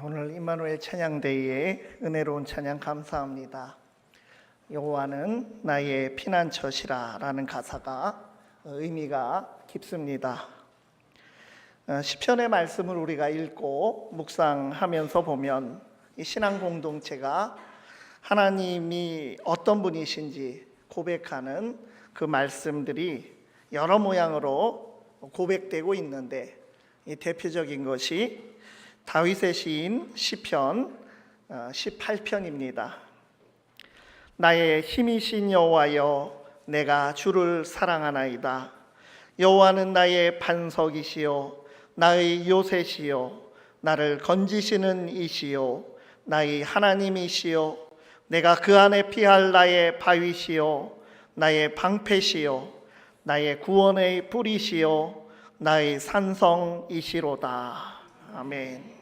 오늘 임마누엘 찬양대회에 은혜로운 찬양 감사합니다. 여호와는 나의 피난처시라 라는 가사가 의미가 깊습니다. 시편의 말씀을 우리가 읽고 묵상하면서 보면 이 신앙 공동체가 하나님이 어떤 분이신지 고백하는 그 말씀들이 여러 모양으로 고백되고 있는데, 이 대표적인 것이 다윗의 시인 시편 18편입니다. 나의 힘이신 여호와여, 내가 주를 사랑하나이다. 여호와는 나의 반석이시요 나의 요새시요 나를 건지시는 이시요 나의 하나님이시요 내가 그 안에 피할 나의 바위시요 나의 방패시요 나의 구원의 뿌리시요 나의 산성이시로다. 아멘.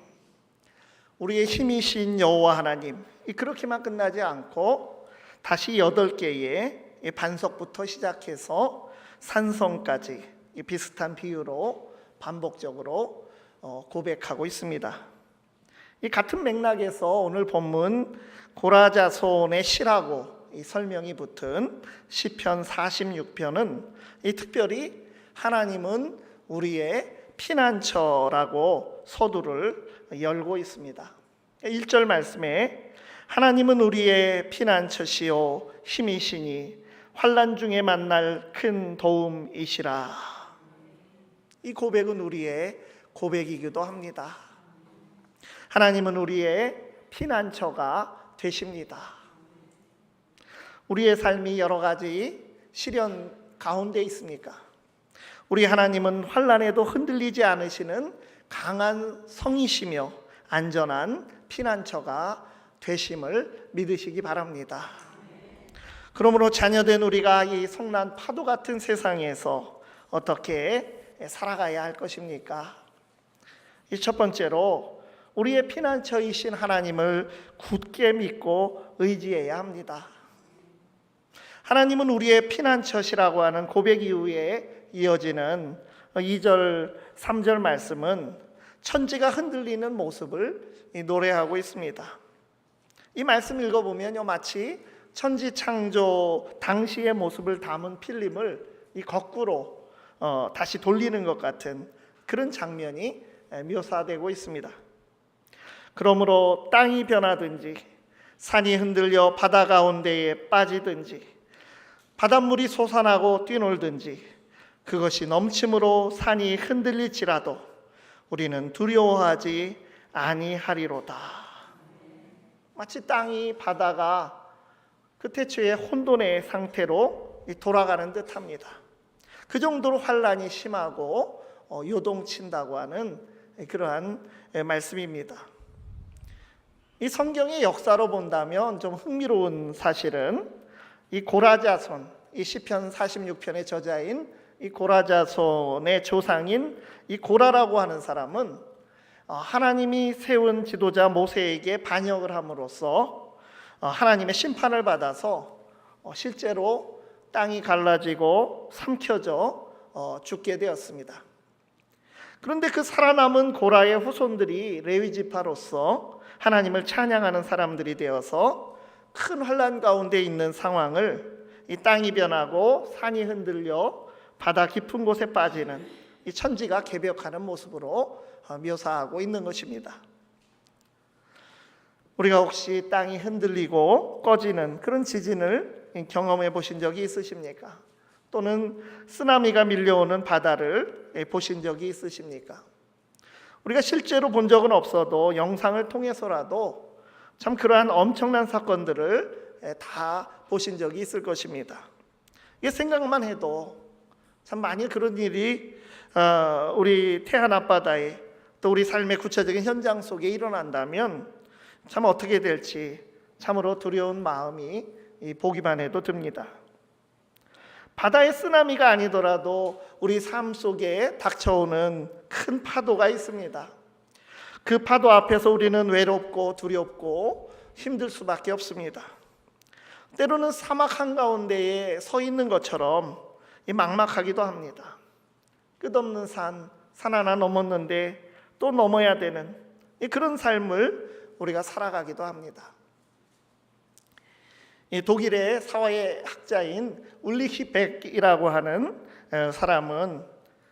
우리의 힘이신 여호와 하나님, 그렇게만 끝나지 않고 다시 8개의 반석부터 시작해서 산성까지 비슷한 비유로 반복적으로 고백하고 있습니다. 이 같은 맥락에서 오늘 본문 고라자손의 시라고 설명이 붙은 시편 46편은 특별히 하나님은 우리의 피난처라고 서두를 열고 있습니다. 1절 말씀에 하나님은 우리의 피난처시요 힘이시니 환난 중에 만날 큰 도움이시라. 이 고백은 우리의 고백이기도 합니다. 하나님은 우리의 피난처가 되십니다. 우리의 삶이 여러 가지 시련 가운데 있습니까? 우리 하나님은 환난에도 흔들리지 않으시는 강한 성이시며 안전한 피난처가 되심을 믿으시기 바랍니다. 그러므로 자녀된 우리가 이 성난 파도 같은 세상에서 어떻게 살아가야 할 것입니까? 이 첫 번째로 우리의 피난처이신 하나님을 굳게 믿고 의지해야 합니다. 하나님은 우리의 피난처시라고 하는 고백 이후에 이어지는 2절, 3절 말씀은 천지가 흔들리는 모습을 노래하고 있습니다. 이 말씀 읽어보면 마치 천지 창조 당시의 모습을 담은 필름을 거꾸로 다시 돌리는 것 같은 그런 장면이 묘사되고 있습니다. 그러므로 땅이 변하든지 산이 흔들려 바다 가운데에 빠지든지 바닷물이 솟아나고 뛰놀든지 그것이 넘침으로 산이 흔들릴지라도 우리는 두려워하지 아니하리로다. 마치 땅이 바다가 그 태초의 혼돈의 상태로 돌아가는 듯합니다. 그 정도로 환란이 심하고 요동친다고 하는 그러한 말씀입니다. 이 성경의 역사로 본다면 좀 흥미로운 사실은 이 고라자손, 이 시편 46편의 저자인 이 고라자손의 조상인 이 고라라고 하는 사람은 하나님이 세운 지도자 모세에게 반역을 함으로써 하나님의 심판을 받아서 실제로 땅이 갈라지고 삼켜져 죽게 되었습니다. 그런데 그 살아남은 고라의 후손들이 레위 지파로서 하나님을 찬양하는 사람들이 되어서 큰 환난 가운데 있는 상황을 이 땅이 변하고 산이 흔들려 바다 깊은 곳에 빠지는 이 천지가 개벽하는 모습으로 묘사하고 있는 것입니다. 우리가 혹시 땅이 흔들리고 꺼지는 그런 지진을 경험해 보신 적이 있으십니까? 또는 쓰나미가 밀려오는 바다를 보신 적이 있으십니까? 우리가 실제로 본 적은 없어도 영상을 통해서라도 참 그러한 엄청난 사건들을 다 보신 적이 있을 것입니다. 이게 생각만 해도 참 만일 그런 일이 우리 태안 앞바다에 또 우리 삶의 구체적인 현장 속에 일어난다면 참 어떻게 될지 참으로 두려운 마음이 보기만 해도 듭니다. 바다의 쓰나미가 아니더라도 우리 삶 속에 닥쳐오는 큰 파도가 있습니다. 그 파도 앞에서 우리는 외롭고 두렵고 힘들 수밖에 없습니다. 때로는 사막 한가운데에 서 있는 것처럼 막막하기도 합니다. 끝없는 산 하나 넘었는데 또 넘어야 되는 그런 삶을 우리가 살아가기도 합니다. 독일의 사회학자인 울리히 벡이라고 하는 사람은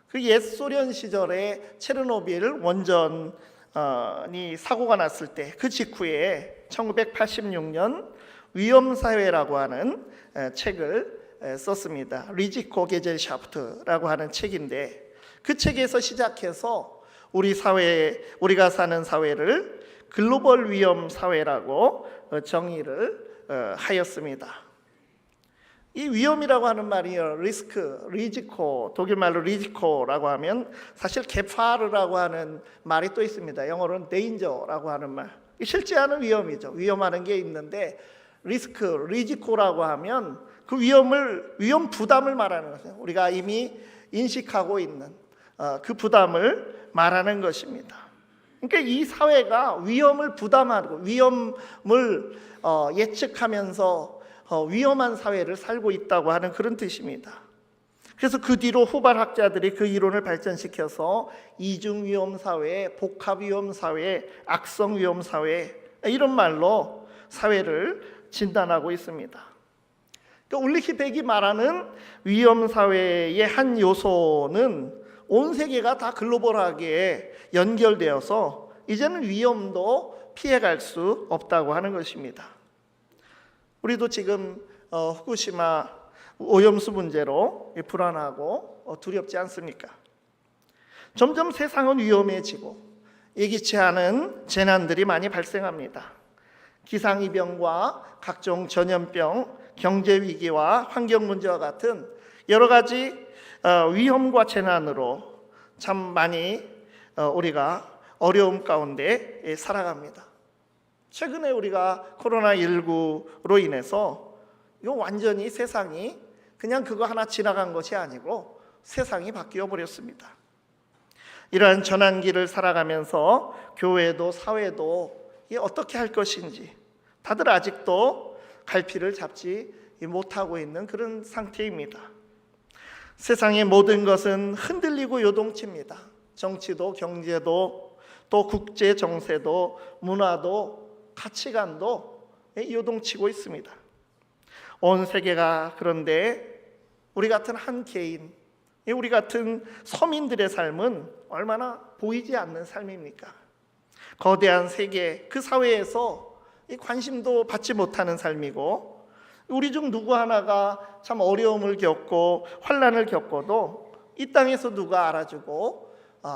그 옛 소련 시절에 체르노빌 원전이 사고가 났을 때 그 직후에 1986년 위험사회라고 하는 책을 썼습니다. 리지코 게젤샤프트라고 하는 책인데, 그 책에서 시작해서 우리가 사는 사회를 글로벌 위험 사회라고 정의를 하였습니다. 이 위험이라고 하는 말이요, 리지코, 독일 말로 리지코라고 하면 사실 게파르라고 하는 말이 또 있습니다. 영어로는 데인저라고 하는 말. 실제 하는 위험이죠. 위험하는 게 있는데 리지코라고 하면 그 위험 부담을 말하는 것이에요. 우리가 이미 인식하고 있는 그 부담을 말하는 것입니다. 그러니까 이 사회가 위험을 부담하고 위험을 예측하면서 위험한 사회를 살고 있다고 하는 그런 뜻입니다. 그래서 그 뒤로 후발학자들이 그 이론을 발전시켜서 이중위험사회, 복합위험사회, 악성위험사회 이런 말로 사회를 진단하고 있습니다. 그러니까 울리히 벡이 말하는 위험사회의 한 요소는 온 세계가 다 글로벌하게 연결되어서 이제는 위험도 피해갈 수 없다고 하는 것입니다. 우리도 지금 후쿠시마 오염수 문제로 불안하고 두렵지 않습니까? 점점 세상은 위험해지고 예기치 않은 재난들이 많이 발생합니다. 기상이병과 각종 전염병, 경제위기와 환경문제와 같은 여러 가지 위험과 재난으로 참 많이 우리가 어려움 가운데 살아갑니다. 최근에 우리가 코로나19로 인해서 이거 완전히 세상이 그냥 그거 하나 지나간 것이 아니고 세상이 바뀌어 버렸습니다. 이러한 전환기를 살아가면서 교회도 사회도 어떻게 할 것인지 다들 아직도 갈피를 잡지 못하고 있는 그런 상태입니다. 세상의 모든 것은 흔들리고 요동칩니다. 정치도 경제도 또 국제 정세도 문화도 가치관도 요동치고 있습니다. 온 세계가 그런데 우리 같은 한 개인, 우리 같은 서민들의 삶은 얼마나 보이지 않는 삶입니까? 거대한 세계, 그 사회에서 관심도 받지 못하는 삶이고, 우리 중 누구 하나가 참 어려움을 겪고 환난을 겪어도 이 땅에서 누가 알아주고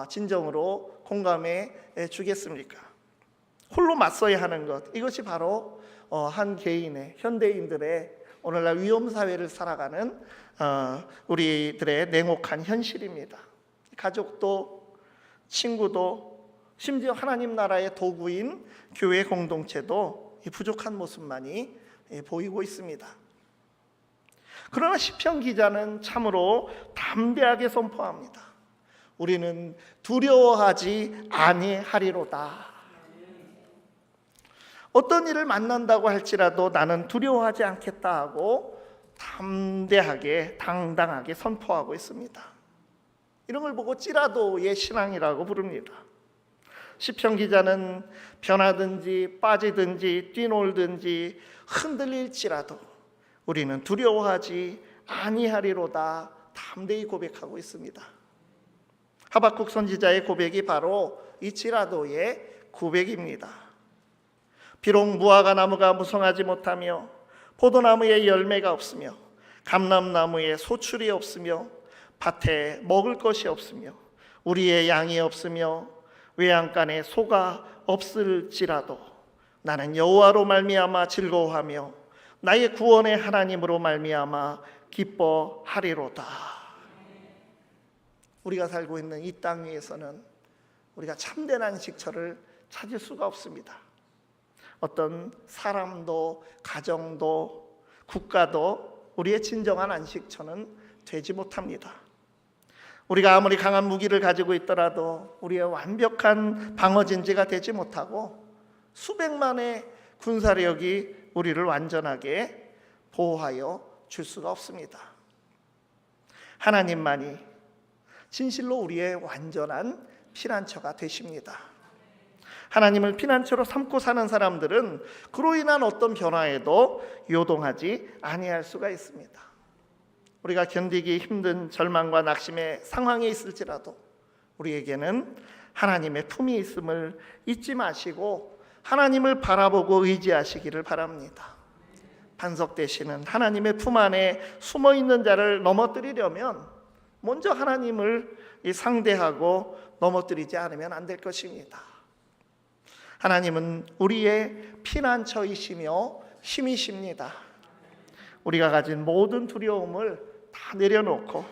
진정으로 공감해 주겠습니까? 홀로 맞서야 하는 것, 이것이 바로 한 개인의, 현대인들의 오늘날 위험사회를 살아가는 우리들의 냉혹한 현실입니다. 가족도 친구도 심지어 하나님 나라의 도구인 교회 공동체도 부족한 모습만이 보이고 있습니다. 그러나 시편 기자는 참으로 담대하게 선포합니다. 우리는 두려워하지 아니하리로다. 어떤 일을 만난다고 할지라도 나는 두려워하지 않겠다 하고 담대하게 당당하게 선포하고 있습니다. 이런 걸 보고 찌라도의 신앙이라고 부릅니다. 시편 기자는 변하든지 빠지든지 뛰놀든지 흔들릴지라도 우리는 두려워하지 아니하리로다 담대히 고백하고 있습니다. 하박국 선지자의 고백이 바로 이 찌라도의 고백입니다. 비록 무화과 나무가 무성하지 못하며 포도나무에 열매가 없으며 감람나무에 소출이 없으며 밭에 먹을 것이 없으며 우리의 양이 없으며 외양간에 소가 없을지라도 나는 여호와로 말미암아 즐거워하며 나의 구원의 하나님으로 말미암아 기뻐하리로다. 우리가 살고 있는 이 땅 위에서는 우리가 참된 안식처를 찾을 수가 없습니다. 어떤 사람도 가정도 국가도 우리의 진정한 안식처는 되지 못합니다. 우리가 아무리 강한 무기를 가지고 있더라도 우리의 완벽한 방어진지가 되지 못하고 수백만의 군사력이 우리를 완전하게 보호하여 줄 수가 없습니다. 하나님만이 진실로 우리의 완전한 피난처가 되십니다. 하나님을 피난처로 삼고 사는 사람들은 그로 인한 어떤 변화에도 요동하지 아니할 수가 있습니다. 우리가 견디기 힘든 절망과 낙심의 상황에 있을지라도 우리에게는 하나님의 품이 있음을 잊지 마시고 하나님을 바라보고 의지하시기를 바랍니다. 반석되시는 하나님의 품 안에 숨어있는 자를 넘어뜨리려면 먼저 하나님을 상대하고 넘어뜨리지 않으면 안 될 것입니다. 하나님은 우리의 피난처이시며 힘이십니다. 우리가 가진 모든 두려움을 다 내려놓고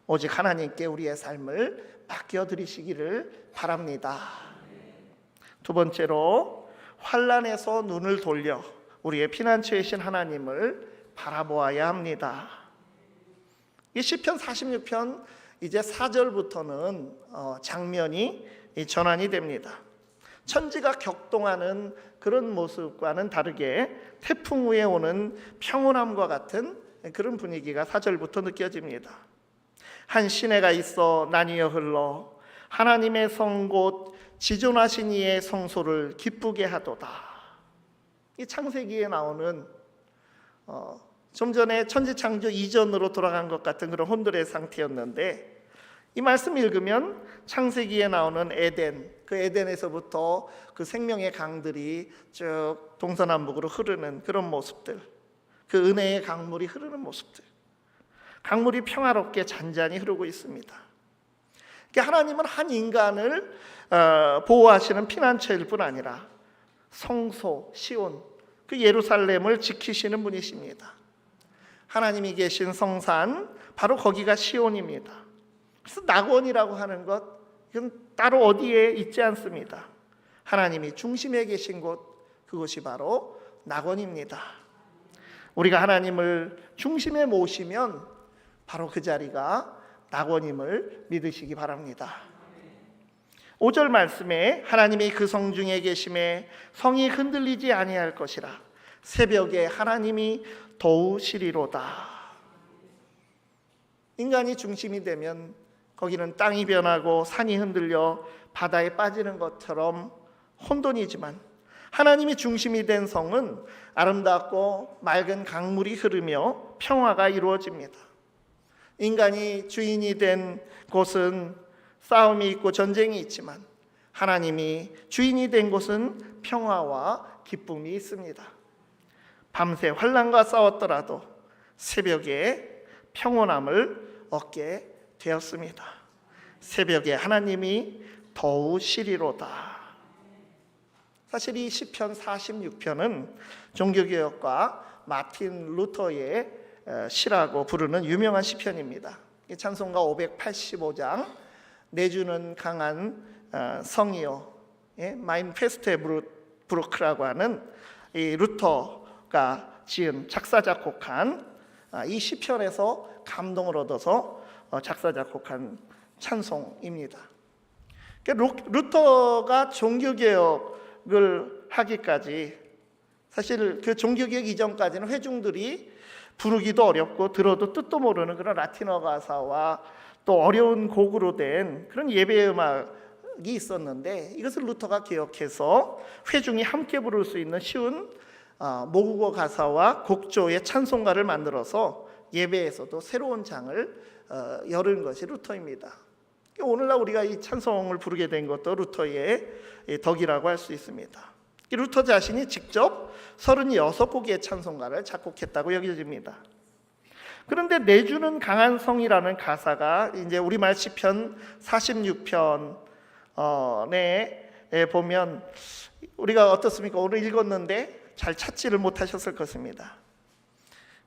오직 하나님께 우리의 삶을 맡겨드리시기를 바랍니다. 두 번째로 환난에서 눈을 돌려 우리의 피난처이신 하나님을 바라보아야 합니다. 이 시편 46편 이제 4절부터는 장면이 전환이 됩니다. 천지가 격동하는 그런 모습과는 다르게 태풍 후에 오는 평온함과 같은 그런 분위기가 4절부터 느껴집니다. 한 시내가 있어 나뉘어 흘러 하나님의 성 곧 지존하신 이의 성소를 기쁘게 하도다. 이 창세기에 나오는 좀 전에 천지창조 이전으로 돌아간 것 같은 그런 혼돈의 상태였는데, 이 말씀 읽으면 창세기에 나오는 에덴, 그 에덴에서부터 그 생명의 강들이 쭉 동서남북으로 흐르는 그런 모습들, 그 은혜의 강물이 흐르는 모습들, 강물이 평화롭게 잔잔히 흐르고 있습니다. 하나님은 한 인간을 보호하시는 피난처일 뿐 아니라 성소, 시온, 그 예루살렘을 지키시는 분이십니다. 하나님이 계신 성산, 바로 거기가 시온입니다. 그래서 낙원이라고 하는 것, 이건 따로 어디에 있지 않습니다. 하나님이 중심에 계신 곳, 그것이 바로 낙원입니다. 우리가 하나님을 중심에 모시면 바로 그 자리가 낙원임을 믿으시기 바랍니다. 5절 말씀에 하나님이 그 성 중에 계심에 성이 흔들리지 아니할 것이라 새벽에 하나님이 도우시리로다. 인간이 중심이 되면 거기는 땅이 변하고 산이 흔들려 바다에 빠지는 것처럼 혼돈이지만, 하나님이 중심이 된 성은 아름답고 맑은 강물이 흐르며 평화가 이루어집니다. 인간이 주인이 된 곳은 싸움이 있고 전쟁이 있지만, 하나님이 주인이 된 곳은 평화와 기쁨이 있습니다. 밤새 환난과 싸웠더라도 새벽에 평온함을 얻게 되었습니다. 새벽에 하나님이 도우시리로다. 사실 이 시편 46편은 종교개혁가 마틴 루터의 시라고 부르는 유명한 시편입니다. 찬송가 585장 내주는 강한 성이요, 마인 페스테 브루크라고 하는 이 루터가 지은 작사 작곡한 이 시편에서 감동을 얻어서 작사 작곡한 찬송입니다. 루터가 종교개혁을 하기까지, 사실 그 종교개혁 이전까지는 회중들이 부르기도 어렵고 들어도 뜻도 모르는 그런 라틴어 가사와 또 어려운 곡으로 된 그런 예배 음악이 있었는데, 이것을 루터가 개혁해서 회중이 함께 부를 수 있는 쉬운 모국어 가사와 곡조의 찬송가를 만들어서 예배에서도 새로운 장을 열은 것이 루터입니다. 오늘날 우리가 이 찬송을 부르게 된 것도 루터의 덕이라고 할 수 있습니다. 루터 자신이 직접 36곡의 찬송가를 작곡했다고 여겨집니다. 그런데 내주는 강한 성이라는 가사가 이제 우리말 시편 46편에 보면 우리가 어떻습니까? 오늘 읽었는데 잘 찾지를 못하셨을 것입니다.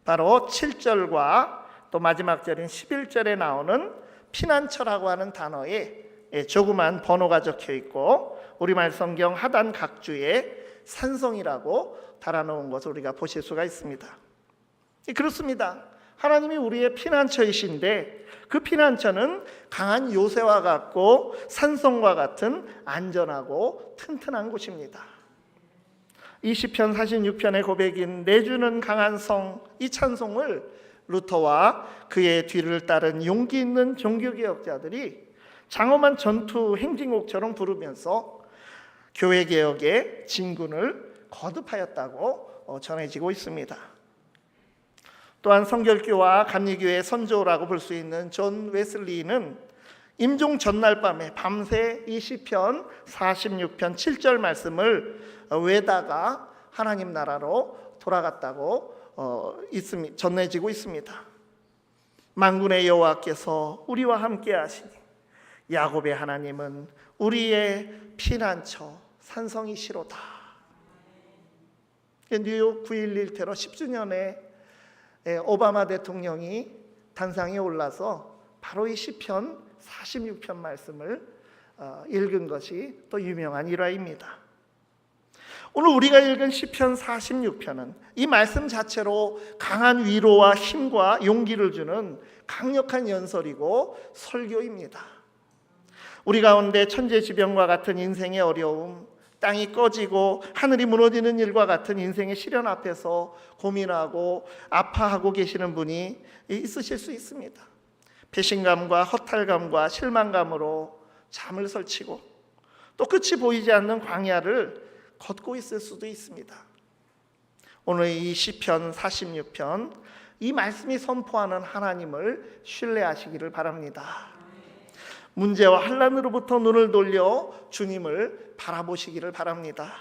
바로 7절과 또 마지막 절인 11절에 나오는 피난처라고 하는 단어에 조그만 번호가 적혀 있고, 우리말 성경 하단 각주에 산성이라고 달아놓은 것을 우리가 보실 수가 있습니다. 그렇습니다. 하나님이 우리의 피난처이신데 그 피난처는 강한 요새와 같고 산성과 같은 안전하고 튼튼한 곳입니다. 이 시편 46편의 고백인 내주는 강한 성, 이 찬송을 루터와 그의 뒤를 따른 용기 있는 종교개혁자들이 장엄한 전투 행진곡처럼 부르면서 교회 개혁의 진군을 거듭하였다고 전해지고 있습니다. 또한 성결교와 감리교의 선조라고 볼 수 있는 존 웨슬리는 임종 전날 밤에 밤새 이 시편 46편 7절 말씀을 외다가 하나님 나라로 돌아갔다고 전해지고 있습니다. 만군의 여호와께서 우리와 함께 하시니 야곱의 하나님은 우리의 피난처 산성이시로다. 뉴욕 9.11 테러 10주년에 오바마 대통령이 단상에 올라서 바로 이 시편 46편 말씀을 읽은 것이 또 유명한 일화입니다. 오늘 우리가 읽은 시편 46편은 이 말씀 자체로 강한 위로와 힘과 용기를 주는 강력한 연설이고 설교입니다. 우리 가운데 천재지변과 같은 인생의 어려움, 땅이 꺼지고 하늘이 무너지는 일과 같은 인생의 시련 앞에서 고민하고 아파하고 계시는 분이 있으실 수 있습니다. 배신감과 허탈감과 실망감으로 잠을 설치고 또 끝이 보이지 않는 광야를 걷고 있을 수도 있습니다. 오늘 이 시편 46편 이 말씀이 선포하는 하나님을 신뢰하시기를 바랍니다. 문제와 환난으로부터 눈을 돌려 주님을 바라보시기를 바랍니다.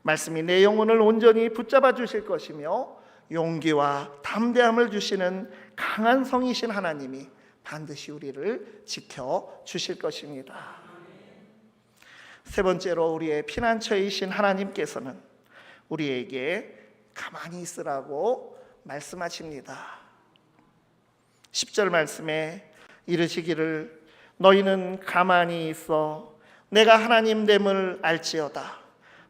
말씀이 내 영혼을 온전히 붙잡아 주실 것이며 용기와 담대함을 주시는 강한 성이신 하나님이 반드시 우리를 지켜 주실 것입니다. 세 번째로 우리의 피난처이신 하나님께서는 우리에게 가만히 있으라고 말씀하십니다. 10절 말씀에 이르시기를 너희는 가만히 있어 내가 하나님 됨을 알지어다.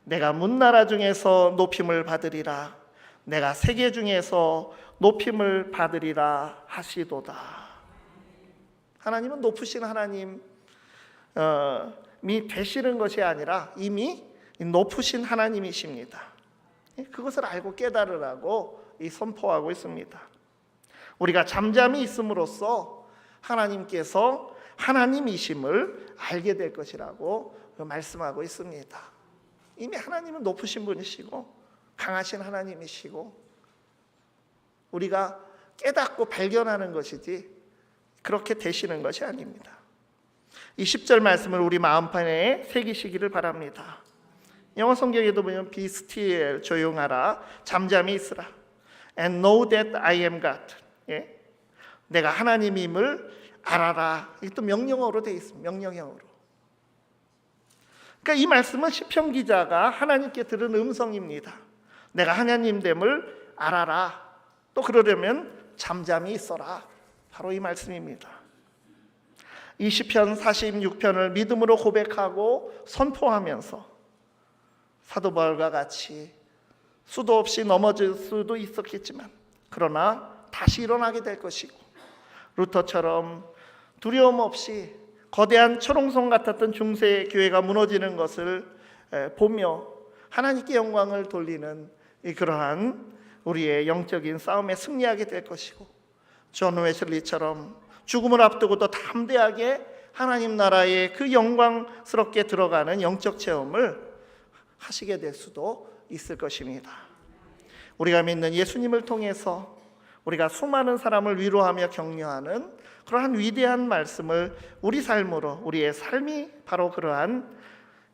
내가 문나라 중에서 높임을 받으리라. 내가 세계 중에서 높임을 받으리라 하시도다. 하나님은 높으신 하나님이 되시는 것이 아니라 이미 높으신 하나님이십니다. 그것을 알고 깨달으라고 선포하고 있습니다. 우리가 잠잠히 있음으로써 하나님께서 하나님이심을 알게 될 것이라고 말씀하고 있습니다. 이미 하나님은 높으신 분이시고 강하신 하나님이시고 우리가 깨닫고 발견하는 것이지 그렇게 되시는 것이 아닙니다. 이 10절 말씀을 우리 마음판에 새기시기를 바랍니다. 영어 성경에도 보면 Be still, 조용하라, 잠잠히 있으라. And know that I am God. 예? 내가 하나님임을 알아라. 이게 또 명령어로 되어 있습니다. 명령형으로. 그러니까 이 말씀은 시편 기자가 하나님께 들은 음성입니다. 내가 하나님됨을 알아라. 또 그러려면 잠잠히 있어라. 바로 이 말씀입니다. 이 시편 46편을 믿음으로 고백하고 선포하면서 사도 바울과 같이 수도 없이 넘어질 수도 있었겠지만 그러나 다시 일어나게 될 것이고 루터처럼 두려움 없이 거대한 초롱성 같았던 중세 교회가 무너지는 것을 보며 하나님께 영광을 돌리는 그러한 우리의 영적인 싸움에 승리하게 될 것이고 존 웨슬리처럼 죽음을 앞두고도 담대하게 하나님 나라에 그 영광스럽게 들어가는 영적 체험을 하시게 될 수도 있을 것입니다. 우리가 믿는 예수님을 통해서 우리가 수많은 사람을 위로하며 격려하는 그러한 위대한 말씀을 우리 삶으로 우리의 삶이 바로 그러한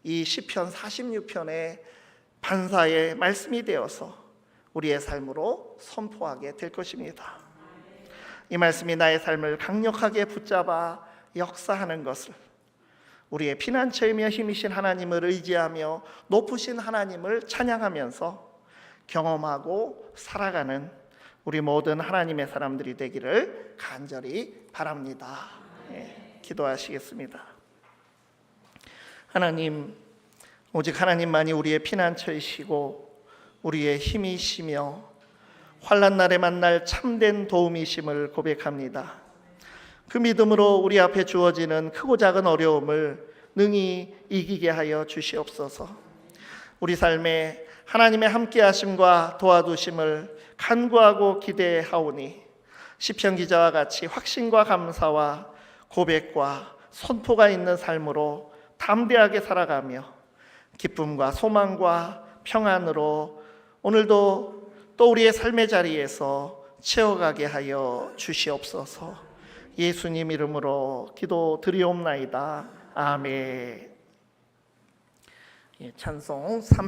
이 시편 46편의 반사의 말씀이 되어서 우리의 삶으로 선포하게 될 것입니다. 이 말씀이 나의 삶을 강력하게 붙잡아 역사하는 것을 우리의 피난처이며 힘이신 하나님을 의지하며 높으신 하나님을 찬양하면서 경험하고 살아가는 우리 모든 하나님의 사람들이 되기를 간절히 바랍니다. 기도하시겠습니다. 하나님, 오직 하나님만이 우리의 피난처이시고 우리의 힘이시며 환난 날에 만날 참된 도움이심을 고백합니다. 그 믿음으로 우리 앞에 주어지는 크고 작은 어려움을 능히 이기게 하여 주시옵소서. 우리 삶에 하나님의 함께하심과 도와주심을 간구하고 기대하오니 시편 기자와 같이 확신과 감사와 고백과 선포가 있는 삶으로 담대하게 살아가며 기쁨과 소망과 평안으로 오늘도 또 우리의 삶의 자리에서 채워가게 하여 주시옵소서. 예수님 이름으로 기도드리옵나이다. 아멘. 찬송 300